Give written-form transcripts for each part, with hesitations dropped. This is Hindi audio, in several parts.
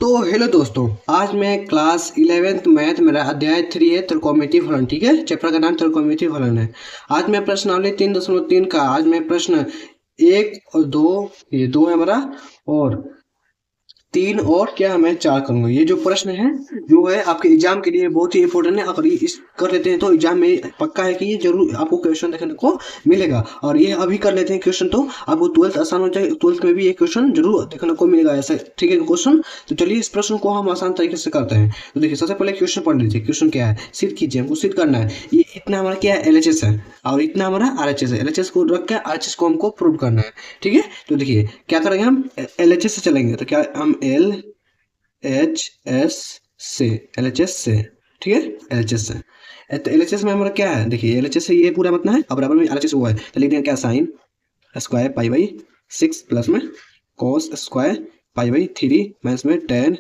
तो हेलो दोस्तों, आज मैं क्लास 11th मैथ, मेरा अध्याय 3 है त्रिकोणमितीय फलन। ठीक है, चैप्टर का नाम त्रिकोणमितीय फलन है। आज मैं प्रश्नावली 3.3 का आज मैं प्रश्न 1 और 2, ये 2 है हमारा, और 3 और क्या मैं 4 करूंगा। ये जो प्रश्न है जो है आपके एग्जाम के लिए बहुत ही इंपॉर्टेंट है। अगर ये इस कर लेते हैं तो एग्जाम में पक्का है कि ये जरूर आपको क्वेश्चन देखने को मिलेगा। और ये अभी कर लेते हैं क्वेश्चन तो आपको 12th आसान हो जाए। 12th में भी ये क्वेश्चन जरूर देखने को मिलेगा ऐसा। ठीक है क्वेश्चन, तो चलिए इस प्रश्न को हम आसान तरीके से करते हैं। तो देखिए, सबसे पहले क्वेश्चन पढ़ लीजिए। क्वेश्चन क्या है, सिद्ध कीजिए। हमको सिद्ध करना है ये इतना हमारा क्या है, एलएचएस है, और इतना हमारा आरएचएस है। एलएचएस को रख के आरएचएस को हमको प्रूव करना है। ठीक है, तो देखिए क्या करेंगे, हम एलएचएस से चलेंगे। तो क्या हम एल एच एस से, एल एच एस से, ठीक है, एल एच एस से। तो एल एच एस में हमारा क्या है, देखिए एल एच एस से ये पूरा मतलब है, और बराबर में आर एच एस हुआ है, तो लिख देंगे क्या, sine square pi by 6 plus में cos square pi by 3 minus में टेन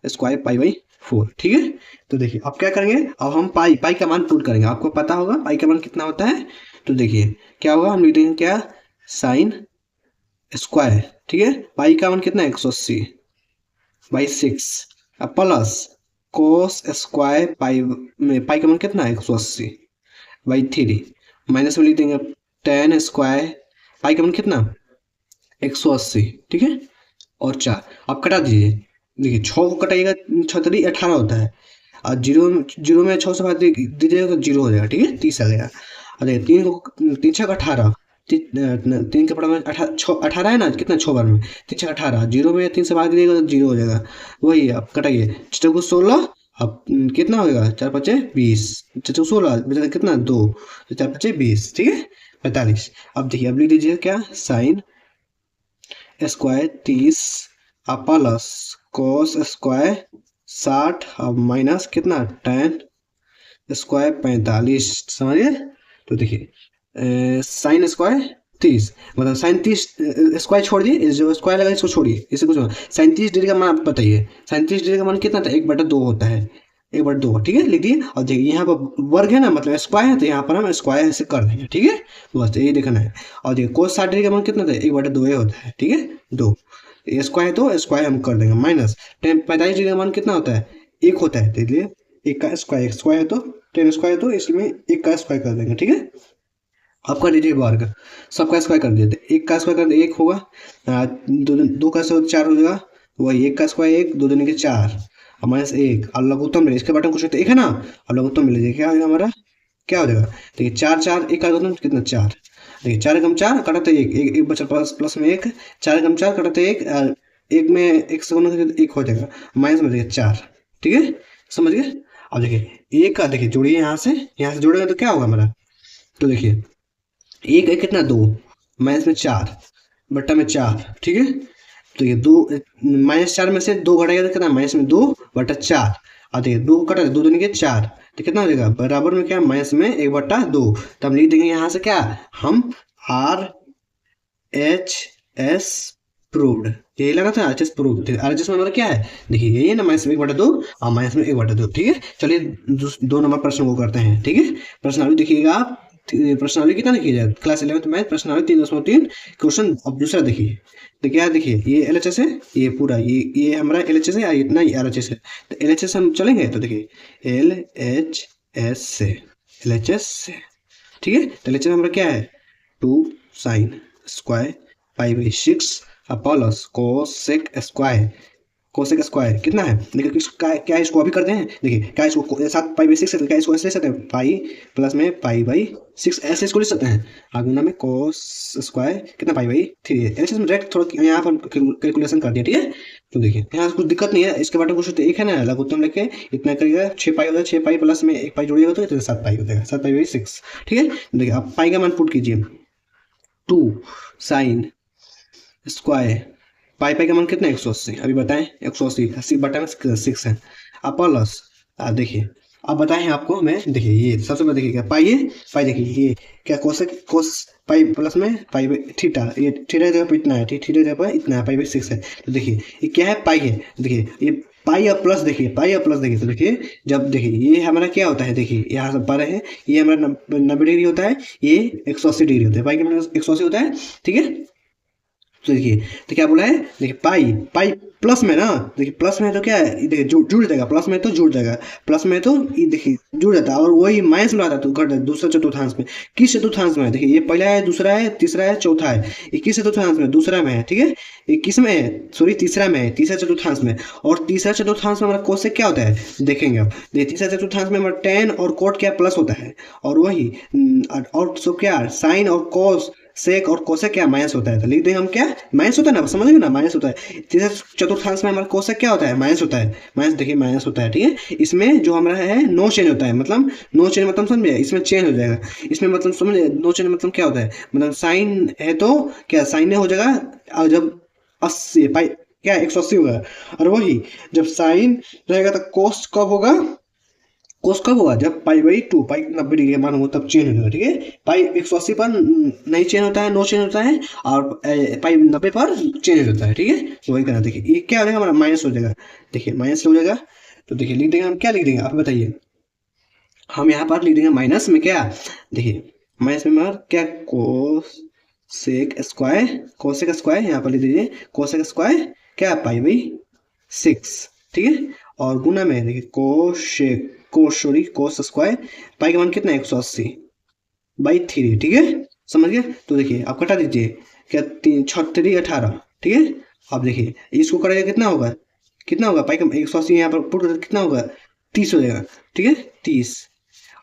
स्क्वायर पाई बाई 4। ठीक है, तो देखिए अब क्या करेंगे, अब हम पाई पाई का मान पुट करेंगे। आपको पता होगा पाई का मान कितना होता है। तो देखिए क्या होगा, हम लिख देंगे क्या, साइन स्क्वायर, ठीक है, पाई का मान कितना है 180 बाई 6, अब प्लस कोस स्क्वायर पाई में पाई का मान कितना है 180 बाई 3, माइनस में लिख देंगे टेन स्क्वायर पाई का मान कितना 180, ठीक है, और 4। आप कटा दीजिए। देखिए 6 को कटाइएगा, 6 18 होता है, और जीरो जीरो में 6 से भाग दीजिएगा तो 0 हो जाएगा। ठीक है, 30 आ गया। और देखिए 3 को 3 6 18, 3 के पड़ा में 18 है ना, कितना 6 बार में 3 6 18, 0 में 3 से भाग दीजिएगा तो 0 हो जाएगा। वही आप कटाइए, 6 को 16, अब कितना होगा, 4 5 20, 6 16 बचा कितना 2, तो 4 5 20, ठीक है 45। अब देखिए अब लिख दीजिए क्या, sine square 30 plus cos square 60, अब माइनस कितना टेन स्क्वायर 45, समझिए। तो देखिए साइन स्क्वायर 30 मतलब साइन 30 स्क्वायर छोड़ दिए, इस जो स्क्वायर लगा इसको छोड़िए, इसे कुछ साइन 30 डिग्री का मान आप बताइए। साइन 30 डिग्री का मान कितना था, 1/2 होता है, 1/2। ठीक है, लिख दिए। और देखिए यहाँ पर वर्ग है ना, मतलब स्क्वायर है, तो यहाँ पर हम स्क्वायर ऐसे कर देंगे। ठीक है, बस यही देखना है। और देखिए कोस 60 डिग्री का मान कितना था, 1/2 होता है। ठीक है, 2 स्क्वायर, तो स्क्वायर हम कर देंगे। माइनस टेन 45 डिग्री का मान कितना होता है, 1 होता है, तो इसलिए 1 का स्क्वायर, स्क्वायर तो 10 स्क्वायर, तो इसमें 1 का स्क्वायर कर देंगे। ठीक है, अब कर लीजिए वर्ग, सबका स्क्वायर कर दिए, 1 का स्क्वायर कर दिए 1 होगा, 2 का स्क्वायर 4 हो जाएगा, वही 1 का स्क्वायर 1, 2 दूनी के 4, और माइनस 1, और लघुत्तम ले, इसके बटन कुछ होता है 1 है ना, और लघुत्तम ले लीजिए, क्या हो जाएगा हमारा, क्या हो जाएगा, देखिए 4 4 1 का लघुत्तम कितना 4, देखिए 4 एकम 4 कटाते 1 1 1 बचा प्लस प्लस में 1, 4 एकम 4 कटाते 1, 1 में 1 से गुणा करके 1 हो जाएगा, माइनस में देखिए 4। ठीक है, समझ गए। अब देखिए 1 का देखिए जोड़िए, यहाँ से जोड़ेंगे तो क्या होगा हमारा, तो देखिए 1 1 कितना 2, माइनस में 4 बट्टा में 4। ठीक है, तो ये 2 -4 में से 2 घटाएगा तो कितना, माइनस में 2 बटा 4, और देखिए 2 कटा 2 दूनी के 4, तो कितना हो जाएगा, बराबर में क्या, माइनस में 1/2। तो हम लिख देंगे यहाँ से क्या, हम आर एच एस प्रूव्ड, यही लगा था R H S proved. R H S में हमारा क्या है, देखिए यही है ना, माइनस में 1/2 और माइनस में 1/2। ठीक है, चलिए 2 नंबर प्रश्न को करते हैं। ठीक है, प्रश्नावली देखिएगा आप, प्रश्नावली कितना लिखी जाए, क्लास 11th मैथ प्रश्नावली 3.3 क्वेश्चन। अब दूसरा देखिए, तो क्या देखिए, ये एल एच एस है, ये पूरा ये हमारा एल एच एस है, इतना ही आर एच एस है। तो एल एच एस हम चलेंगे, तो देखिए एल एच एस से, एल एच एस से, ठीक है, तो एल एच एस हमारा क्या है, 2 sign square pi by 6 plus cosec square, cosec square कितना है, देखिए क्या इसको अभी करते हैं, देखिए क्या इसको 7 पाई बाई 6 है, तो क्या इसको ऐसे ले सकते हैं, पाई प्लस में पाई बाई 6, ऐसे इसको ले सकते हैं, आगुना में कोस स्क्वायर कितना पाई बाई 3 है। ऐसे इसमें डायरेक्ट थोड़ा यहाँ पर कैलकुलेशन कर दिया। ठीक है, तो देखिए यहाँ कुछ दिक्कत नहीं है, इसके बाद कुछ तो एक है ना, लघुत्तम लेके इतना करिएगा, 6 पाई हो जाएगा, 6 पाई प्लस में 1 पाई जोड़िएगा तो 7 पाई हो जाएगा, 7 पाई बाई 6। ठीक है, देखिए आप पाई का मान पुट कीजिए, 2 साइन स्क्वायर पाई पाई का मान कितना 180, अभी बताएं 180, 80 बटा में 6 है, अब प्लस देखिए अब बताएं आपको मैं, देखिए ये सबसे पहले देखिए क्या पाई है, पाई देखिए ये क्या कोस पाई प्लस में पाई बाई थीटा, ये थीटा जगह पर इतना है, थीटा जगह पर इतना है, पाई बाई 6 है। तो देखिए ये क्या है, पाई है, देखिए ये पाई और प्लस, देखिए पाई और प्लस, देखिए तो देखिए जब देखिए ये हमारा क्या होता है, देखिए यहाँ से पर है, ये हमारा 90 डिग्री होता है, ये 180 डिग्री होता है, पाई का मतलब 180 होता है। ठीक है, तो देखिए, तो क्या बोला है, देखिए पाई पाई प्लस में ना, देखिए प्लस में तो क्या है, देखिए जुड़ जाएगा, प्लस में तो जुड़ जाएगा, प्लस में तो ये देखिए जुड़ जाता है, और वही माइनस में आता है तो घट जाता है दूसरा चतुर्थांश में। किस चतुर्थांश में है, देखिए ये पहला है, दूसरा है, तीसरा है, चौथा है, ये किस चतुर्थांश में, दूसरा में है, ठीक है, ये किस में है, सॉरी तीसरा में है, तीसरा चतुर्थांश में। और तीसरा चतुर्थांश में हमारा कोसेक क्या होता है, देखेंगे अब, देखिए तीसरा चतुर्थांश में हमारा टेन और कोट क्या प्लस होता है, और वही और सब क्या साइन और कोस सेक और कोसेक क्या माइनस होता है, तो लिख देंगे हम क्या माइनस होता है ना, समझ गए ना, माइनस होता है। तीसरे चतुर्थांश में हमारा कोसेक क्या होता है, माइनस होता है, माइनस देखिए माइनस होता है, ठीक है। इसमें जो हमारा है नो चेंज होता है, मतलब नो चेंज मतलब समझे, इसमें चेंज हो जाएगा, इसमें मतलब समझे नो चेंज मतलब क्या होता है, मतलब साइन है तो क्या साइन हो जाएगा, और जब 80 पाई क्या 180 होगा, और वही जब साइन रहेगा तो कोस कब होगा, कोस कब होगा, जब pi by two pi 90 degree मान हो तब चेंज होगा, ठीक है। पाई 180 पर नहीं चेंज होता है, नो चेंज होता है, और पाई 90 पर चेंज होता है, ठीक है। तो वही करना, देखिए ये क्या हो जाएगा हमारा माइनस हो जाएगा, देखिए माइनस हो जाएगा, तो देखिए लिख देंगे हम, क्या लिख देंगे आप बताइए, हम यहाँ पर लिख देंगे माइनस में क्या, देखिए माइनस में हमारा क्या कोस सेक स्क्वायर, कोसेक स्क्वायर यहाँ पर लिख दीजिए, कोसेक स्क्वायर क्या पाई बाई 6, ठीक है, और गुना में देखिए कोशेक कोस स्क्वायर, पाई का मान कितना है 180 बाई 3, ठीक है, समझ गए। तो देखिए आप कटा दीजिए, क्या 3 18, ठीक है। अब देखिए इसको करेगा कितना होगा, कितना होगा पाई का 180 यहाँ पर पुट कर कितना होगा 30 हो जाएगा, ठीक है 30,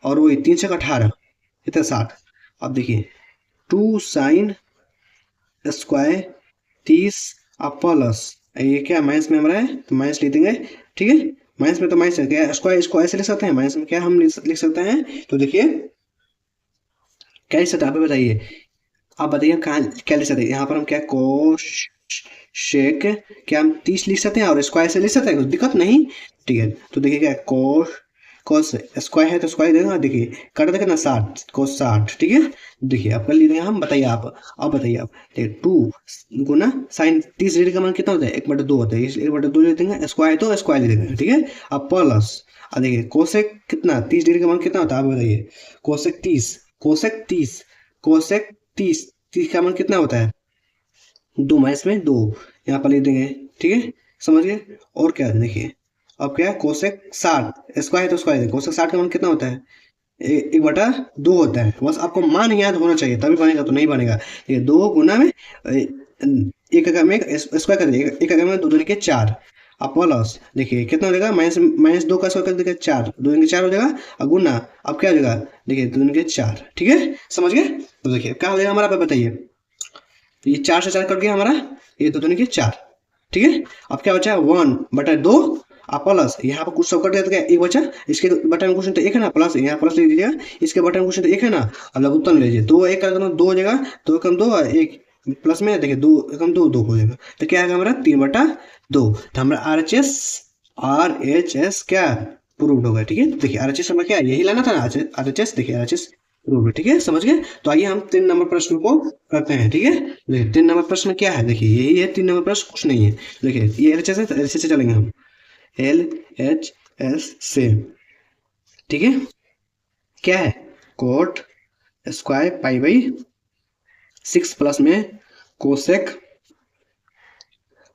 और वही 3 से 18 कितना 60। अब देखिए 2 साइन स्क्वायर 30 अब प्लस ये क्या माइनस में हमारा है तो माइनस लिख देंगे, ठीक है। माइनस में तो माइनस है क्या, स्क्वायर इसको ऐसे लिख सकते हैं, माइनस में क्या हम लिख सकते हैं, तो देखिए क्या लिख सकते हैं आप बताइए, आप बताइए कहाँ क्या लिख सकते हैं, यहाँ पर हम क्या कोश शेक क्या हम 30 लिख सकते हैं और स्क्वायर से लिख सकते हैं, कुछ दिक्कत नहीं, ठीक है। तो देखिए क्या कोश कोस स्क्वायर है तो स्क्वायर देगा, देखिए कट देगा ना 60 कोस 60, ठीक है। देखिए आप कर लीजिएगा हम, बताइए आप, अब बताइए आप, देखिए 2 गुना साइन 30 डिग्री का मान कितना होता है 1/2 होता है, इसलिए 1/2 लिख देंगे, स्क्वायर तो स्क्वायर लिख देंगे, ठीक है। अब प्लस अब देखिए कोसेक कितना 30 डिग्री का मान कितना होता है आप बताइए, कोसेक 30 कोसेक 30 कोसेक 30 30 का मान कितना होता है 2 माइनस में 2 यहाँ पर लिख देंगे, ठीक है, समझ गए। और क्या है देखिए अब क्या है कोसेक 60 स्क्वायर है तो स्क्वायर है, कोसेक 60 का मान कितना होता है 1/2 होता है, बस आपको मान याद होना चाहिए तभी बनेगा, तो नहीं बनेगा। ये 2 गुना में एक अगर में स्क्वायर कर दिए, एक अगर में 2 दूनी के 4, अब प्लस देखिए कितना हो जाएगा माइनस 2 का स्क्वायर कर देगा 4, 2 दूनी के 4 हो जाएगा, और गुना अब क्या हो जाएगा देखिए 2 दूनी के 4, ठीक है, समझ गए। तो देखिए क्या हो जाएगा हमारा बताइए, तो ये 4 से 4 कट गया हमारा, ये 2 दूनी के 4, ठीक है। अब क्या बचा 1/2 आप प्लस यहाँ पर कुछ सब कट गया तो क्या एक बचा, इसके बटन में क्वेश्चन तो एक है ना, प्लस यहाँ प्लस ले लीजिएगा, इसके बटन में क्वेश्चन तो एक है ना, अब लघुत्तम लीजिए, 2 1 कर दो 2 हो जाएगा, 2 कम 2 1 प्लस में देखिए 2 कम 2 2 हो जाएगा, तो क्या आएगा हमारा 3/2, तो हमारा RHS क्या प्रूव्ड होगा, ठीक है। देखिए RHS हमारा क्या यही लाना था ना, RHS देखिए RHS प्रूव्ड, ठीक है, समझ गए। तो आइए हम 3 नंबर प्रश्न को करते हैं, ठीक है। देखिए 3 नंबर प्रश्न क्या है, देखिए यही है 3 नंबर प्रश्न, कुछ नहीं है। देखिए ये LHS है तो LHS से चलेंगे हम, LHS से, ठीक है, क्या है coat square pi by 6 plus में कोसेक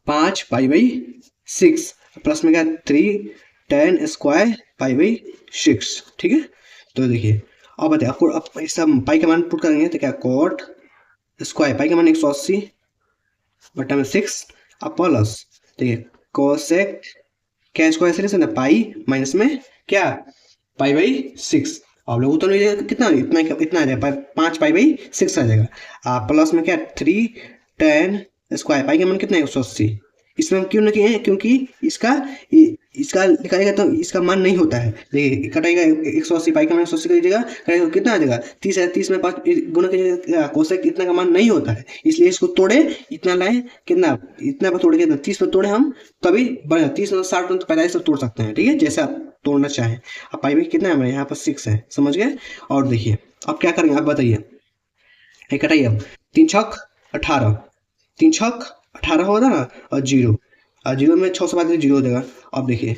5 पाई बाई 6 प्लस में क्या 3 tan स्क्वायर पाई बाई 6, ठीक है। तो देखिए अब बताइए आपको, अब इस सब पाई का मान पुट करेंगे तो क्या कोट स्क्वायर पाई का मान 180 बटा में 6 अब प्लस देखिए कोसेक क्या स्क्वायर से लेते हैं पाई माइनस में क्या पाई बाई 6, आप लोगों तो नहीं कितना इतना आ जाएगा 5 पाई बाई 6 आ जाएगा, प्लस में क्या 3 tan स्क्वायर पाई का मान कितना है 180, इसमें हम क्यों नहीं किए हैं क्योंकि इसका निकालेगा तो इसका मान नहीं होता है, देखिए कटाएगा 180 पाई का मान 180 कर दीजिएगा, कटेगा कितना आ जाएगा 30 है, 30 में 5 गुना कीजिएगा, कोसेक इतना का मान नहीं होता है, इसलिए इसको तोड़े इतना लाए कितना इतना पर तोड़े कितना 30 पर तोड़े हम तभी बढ़ेगा, 30 में 60 में 45 तक तोड़ सकते हैं, ठीक है, जैसे आप तोड़ना चाहें। अब पाई में कितना है हमारे यहाँ पर 6 है, समझ गए। और देखिए अब क्या करेंगे आप बताइए, एक कटाइए अब 3 छक 18 3 छक 18 होगा ना, और 0 और 0 में 6 से बाद 0 हो जाएगा। अब देखिए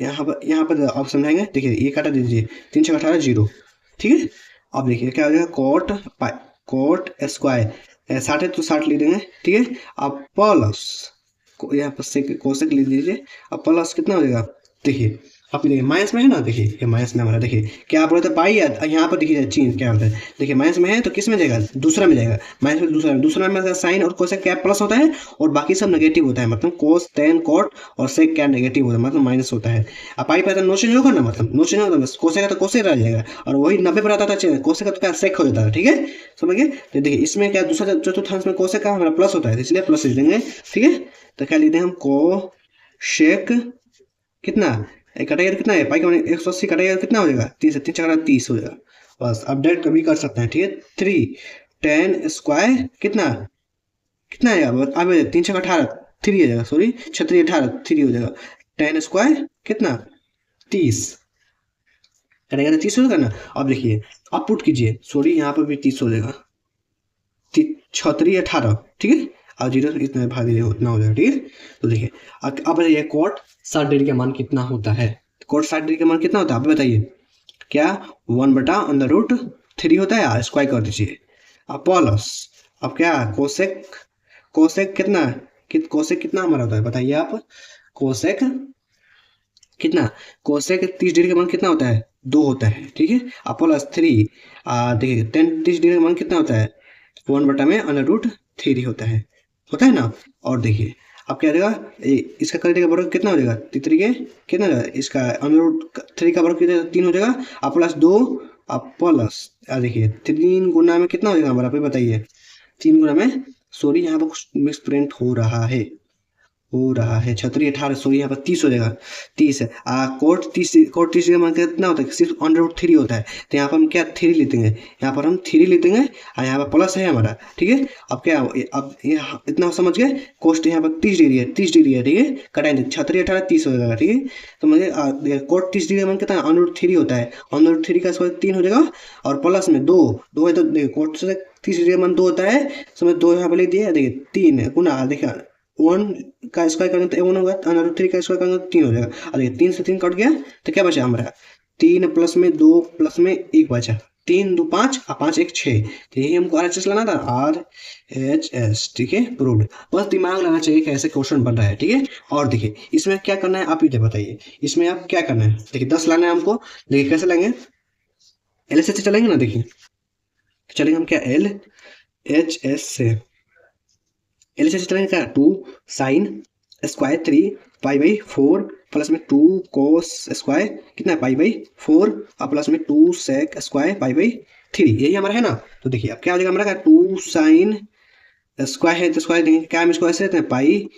यहाँ पर आप समझाएंगे, देखिए ये काटा दीजिए 3 छक 18 0, ठीक है। अब देखिए क्या हो जाएगा कोट स्क्वायर 60 है तो 60 लिख देंगे, ठीक है। अब प्लस यहाँ पर से कोसेक लिख दीजिए। अब प्लस कितना हो जाएगा, देखिए अब देखिए माइनस में है ना, देखिए ये माइनस में हमारा, देखिए क्या बोला था पाई, यहाँ पर देखिए चीज क्या होता है, देखिए माइनस में है तो किस में जाएगा, दूसरा में जाएगा, माइनस में दूसरा में साइन और कोसेक क्या प्लस होता है और बाकी सब नेगेटिव होता है, मतलब कोस टेन कॉट और सेक क्या नेगेटिव होता है, मतलब माइनस होता है। अब पाई पर नो चेंज होगा ना, मतलब नो चेंज होगा, बस कोसेक का तो कोसेक रह जाएगा, और वही 90 पर आता था कोसेक का तो क्या सेक हो जाता है, ठीक है समझ गए। तो देखिए इसमें क्या दूसरा चतुर्थांश में कोसेक का हमारा प्लस होता है, इसलिए प्लस लिख देंगे, ठीक है। तो क्या लिख देंगे हम, कोसेक कितना कटेगा कितना है, पाई का 180 कटेगा कितना हो जाएगा, 3 से 3 चक्रा 30 हो जाएगा, बस अपडेट कभी कर सकते हैं, ठीक है। 3 10 स्क्वायर कितना कितना है, अब 3 छः 18 3 हो जाएगा, सॉरी 36 18 3 हो जाएगा, 10 स्क्वायर कितना 30 कटेगा, तो 30 हो जाएगा ना। अब देखिए अब पुट कीजिए, सॉरी यहाँ पर भी 30 हो जाएगा, 36 18, ठीक है। और जीरो इतना भाग दीजिए उतना हो जाएगा, ठीक है। तो देखिए अब बताइए कोट 60 डिग्री का मान कितना होता है, कोट 60 डिग्री का मान कितना होता है आप बताइए, क्या 1/√3 होता है, स्क्वायर कर दीजिए। अब प्लस अब क्या कोसेक कोसेक कितना कोसेक कितना हमारा होता है बताइए आप, कोसेक कितना, कोसेक 30 डिग्री का मान कितना होता है 2 होता है, ठीक है। अब प्लस 3 देखिए 30 डिग्री का मान कितना होता है 1/√3 होता है ना। और देखिए अब क्या देगा, इसका कर देगा वर्ग कितना हो जाएगा, तीसरी के कितना हो जाएगा, इसका √3 का वर्ग कितना 3 हो जाएगा, अब प्लस 2 अब प्लस देखिए 3 गुना में कितना हो जाएगा हमारा, आप बताइए 3 गुना में, सॉरी यहाँ पर कुछ मिस प्रिंट हो रहा है 36 18 सॉरी यहाँ पर 30 हो जाएगा, 30 है कोट 30 का मान कितना होता है, सिर्फ √3 होता है, तो यहाँ पर हम क्या 3 लेते हैं, यहाँ पर हम 3 लेते हैं और यहाँ पर प्लस है हमारा, ठीक है। अब क्या अब इतना समझ गए, कोस्ट यहाँ पर 30 डिग्री है 30 डिग्री है, ठीक है, कटाएंगे 36 18 30 हो जाएगा, ठीक है। तो मुझे कोट 30 डिग्री का मान कितना √3 होता है, √3 का स्क्वायर 3 हो जाएगा, और प्लस में 2 है तो देखिए कोट से 30 डिग्री का मान 2 होता है, समझ 2 यहाँ पर लिख दिया, देखिए 3 गुना देखिए 1 का स्क्वायर करेंगे तो 1 होगा, √3 का स्क्वायर करेंगे तो 3 हो जाएगा, और देखिए 3 से 3 कट गया तो क्या बचा हमारा 3 प्लस में 2 प्लस में 1 बचा, 3 2 5 और 5 1 6, तो यही हमको RHS लाना था, RHS, ठीक है प्रूव्ड। बस दिमाग लगाना चाहिए कैसे क्वेश्चन बन रहा है, ठीक है। और देखिए इसमें क्या करना है आप ही बताइए, इसमें आप क्या करना है, देखिए 10 लाना है हमको, देखिए कैसे लाएंगे, LHS से चलेंगे ना, देखिए चलेंगे हम क्या LHS से, LHS चलेंगे क्या 2 साइन स्क्वायर 3 π/4 प्लस में 2 कोस स्क्वायर कितना π/4 और प्लस में 2 सेक स्क्वायर π/3, यही हमारा है ना। तो देखिए अब क्या हो जाएगा हमारा, 2 साइन स्क्वायर है तो स्क्वायर देंगे, क्या हम इसको ऐसे लेते हैं पाई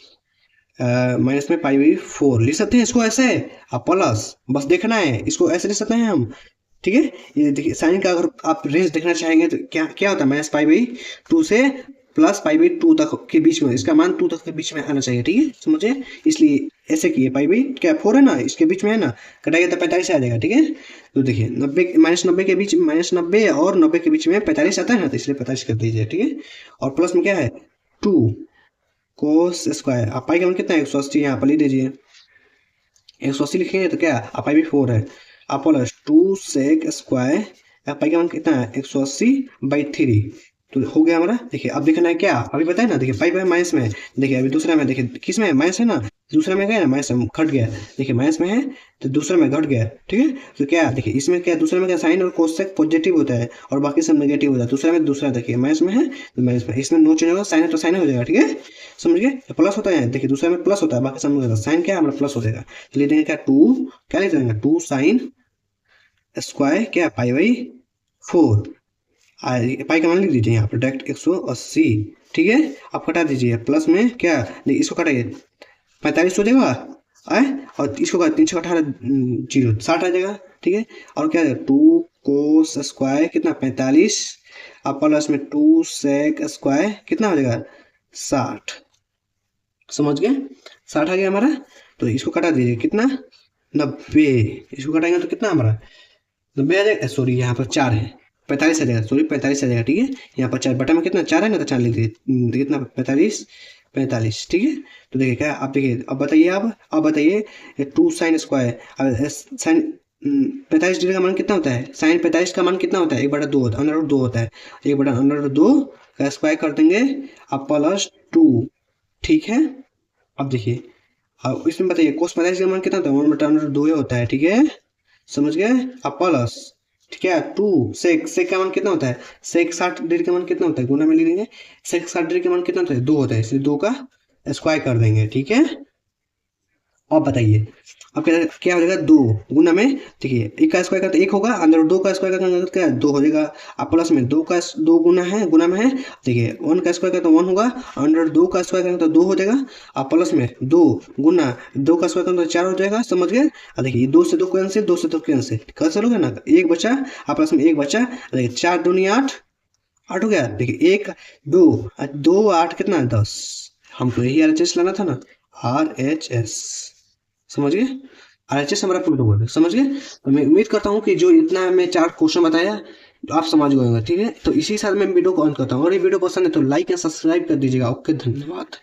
माइनस में π/4 लिख सकते हैं इसको ऐसे, अब प्लस बस देखना है इसको ऐसे लिख सकते हैं हम, ठीक है। ये देखिए साइन का अगर आप रेंज देखना चाहेंगे तो क्या क्या होता है, -π/2 से प्लस π/2 तक के बीच में, इसका मान 2 तक के बीच में आना चाहिए, ठीक है समझे, इसलिए ऐसे किए π/4 है ना इसके बीच में है ना, कटाइए तो 45 आ जाएगा, ठीक है। तो देखिए 90 -90 के बीच -90 और 90 के बीच में 45 आता है ना, तो इसलिए 45 कर दीजिए, ठीक है। और प्लस में क्या है 2 कोस स्क्वायर, आप पाई का मान कितना है 180, यहाँ पर लिख दीजिए 180 लिखेंगे तो क्या आप π/4 है, आप प्लस 2 सेक स्क्वायर, पाई का मान कितना है 180/3, तो हो गया हमारा। देखिए अब देखना है क्या अभी बताए ना, देखिए पाई माइनस में है, देखिए अभी दूसरा में देखिए किस में माइनस है ना, दूसरा में गया ना माइनस घट गया, देखिए माइनस में है तो दूसरा में घट गया, ठीक है। तो क्या देखिए इसमें क्या दूसरे में क्या साइन और कोसेक पॉजिटिव होता है और बाकी सब नेगेटिव होता है, दूसरा में देखिए माइनस में है तो माइनस में, इसमें नो चेंज होगा, साइन है तो साइन हो जाएगा, ठीक है समझ गए। प्लस होता है देखिए दूसरा में प्लस होता है, बाकी सब में साइन क्या हमारा प्लस हो जाएगा, लिख देंगे क्या 2 क्या लिख देंगे 2 साइन स्क्वायर क्या π/4, पाई का मान लिख दीजिए यहाँ पर डायरेक्ट 180, ठीक है। आप कटा दीजिए प्लस में क्या इसको कटाइए 45 हो जाएगा और इसको 3 6 18 0 60 आ जाएगा, ठीक है। और क्या 2 कोस स्क्वायर कितना 45 और प्लस में 2 सेक स्क्वायर कितना हो जाएगा 60, समझ गए 60 आ गया हमारा। तो इसको कटा दीजिए कितना 90, इसको कटाएंगे तो कितना हमारा 90 आ जाएगा, सॉरी यहाँ पर 4 है 45 आ जाएगा, सॉरी 45 आ जाएगा, ठीक है। यहाँ पर 4 बटा में कितना 4 है ना, तो 4 लिख दीजिए कितना 45, ठीक है। तो देखिए क्या आप देखिए अब बताइए अब बताइए 2 साइन स्क्वायर साइन 45 डिग्री का मान कितना होता है, साइन 45 का मान कितना होता है 1/2 होता है, √2 होता है, 1/√2 का स्क्वायर कर देंगे अब प्लस 2, ठीक है। अब देखिए अब इसमें बताइए कोस 45 का मान कितना होता है, 1/2 ही होता है, ठीक है, समझ गए। अब प्लस, ठीक है, 2 सेक का मान कितना होता है, सेक 60 डिग्री का मान कितना होता है, गुना में लिखेंगे, सेक 60 डिग्री का मान कितना होता है, 2 होता है, इसलिए 2 का स्क्वायर कर देंगे, ठीक है। अब बताइए अब क्या हो जाएगा, 2 गुना में, देखिए 1 का स्क्वायर करते 1 होगा, अंदर 2 का स्क्वायर करते क्या 2 हो जाएगा। अब प्लस में 2 गुना में है, देखिए 1 का स्क्वायर करते 1 होगा, अंदर 2 का स्क्वायर करते तो 2 हो जाएगा। अब प्लस में 2 गुना 2 का स्क्वायर करते 4 हो जाएगा, समझ गए। अब देखिए 2 से 2 कैंसिल, 2 से 2 कैंसिल हो गया ना, 1 बचा, अब प्लस में 1 बचा, देखिए 4 दूनी 8 हो गया, देखिए 1 2 2 8 कितना है 10, हमको यही RHS लाना था ना, RHS, समझ गए, RHS हमारा फुल टॉप, समझ गए। तो मैं उम्मीद करता हूँ कि जो इतना मैं 4 क्वेश्चन बताया आप समझ गए होंगे, ठीक है। तो इसी के साथ मैं वीडियो को ऑन करता हूँ, अगर ये वीडियो पसंद है तो लाइक एंड सब्सक्राइब कर दीजिएगा। ओके, धन्यवाद।